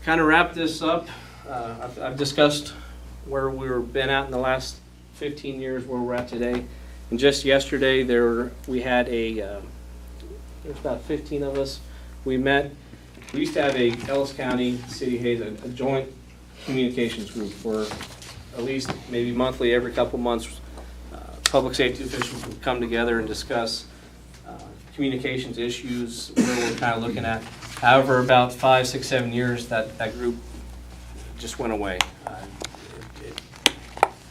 kind of wrap this up, I've discussed where we've been at in the last 15 years, where we're at today. And just yesterday, we had there's about 15 of us. We met. We used to have a Ellis County, City Hayes, a joint communications group where at least maybe monthly, every couple months, public safety officials would come together and discuss communications issues, where we're kind of looking at. However, about 5, 6, 7 years, that group just went away. It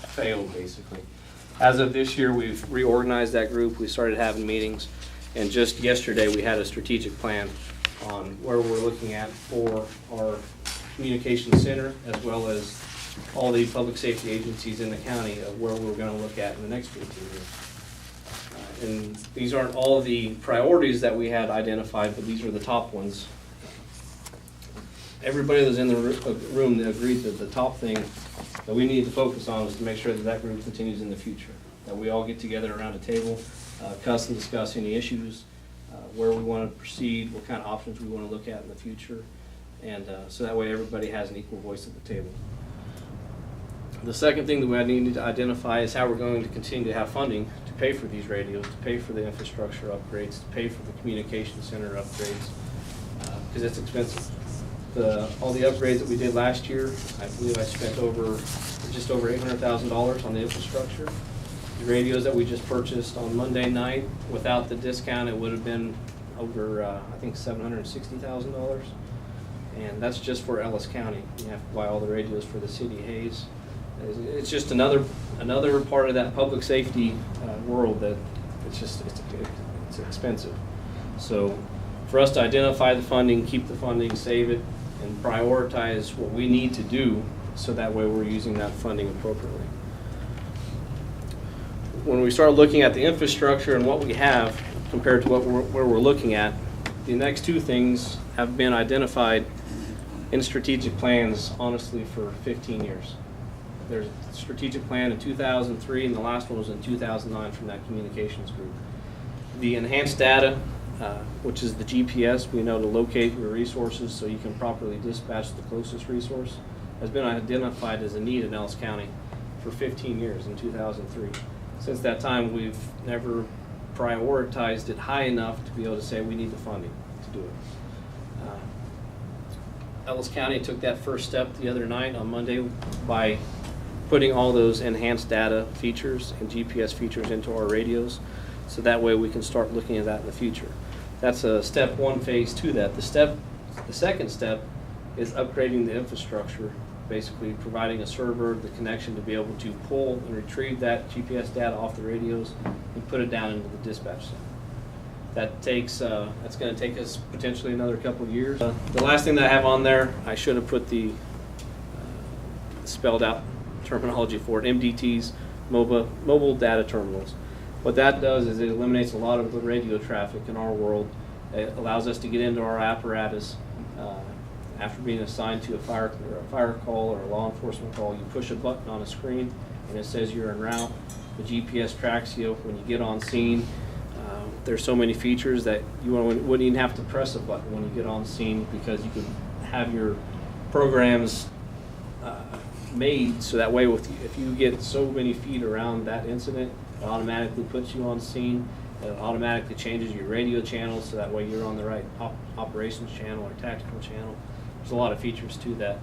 failed, basically. As of this year, we've reorganized that group. We started having meetings, and just yesterday we had a strategic plan on where we're looking at for our communications center, as well as all the public safety agencies in the county, of where we're going to look at in the next 15 years. And these aren't all the priorities that we had identified, but these are the top ones. Everybody that was in the room agreed that the top thing that we need to focus on is to make sure that that group continues in the future, that we all get together around a table, discuss any issues, where we want to proceed, what kind of options we want to look at in the future, and so that way everybody has an equal voice at the table. The second thing that we need to identify is how we're going to continue to have funding to pay for these radios, to pay for the infrastructure upgrades, to pay for the communication center upgrades, because it's expensive. All the upgrades that we did last year, I believe I spent just over $800,000 on the infrastructure. The radios that we just purchased on Monday night, without the discount, it would have been over, I think, $760,000. And that's just for Ellis County. You have to buy all the radios for the City of Hayes. It's just another part of that public safety world that it's expensive. So for us to identify the funding, keep the funding, save it, and prioritize what we need to do, so that way we're using that funding appropriately. When we start looking at the infrastructure and what we have compared to where we're looking at, the next two things have been identified in strategic plans, honestly, for 15 years. There's a strategic plan in 2003, and the last one was in 2009 from that communications group. The enhanced data, which is the GPS, we know to locate your resources so you can properly dispatch the closest resource, has been identified as a need in Ellis County for 15 years in 2003. Since that time, we've never prioritized it high enough to be able to say we need the funding to do it. Ellis County took that first step the other night on Monday by putting all those enhanced data features and GPS features into our radios, so that way we can start looking at that in the future. That's a step one phase to that. The second step is upgrading the infrastructure, basically providing a server, the connection to be able to pull and retrieve that GPS data off the radios and put it down into the dispatch center. That's going to take us potentially another couple of years. The last thing that I have on there, I should have put the spelled out terminology for it, MDTs, mobile data terminals. What that does is it eliminates a lot of the radio traffic in our world. It allows us to get into our apparatus after being assigned to a fire call or a law enforcement call. You push a button on a screen and it says you're en route. The GPS tracks you when you get on scene. There's so many features that you wouldn't even have to press a button when you get on scene, because you can have your programs made so that way if you get so many feet around that incident, it automatically puts you on scene. It automatically changes your radio channel so that way you're on the right operations channel or tactical channel. There's a lot of features to that.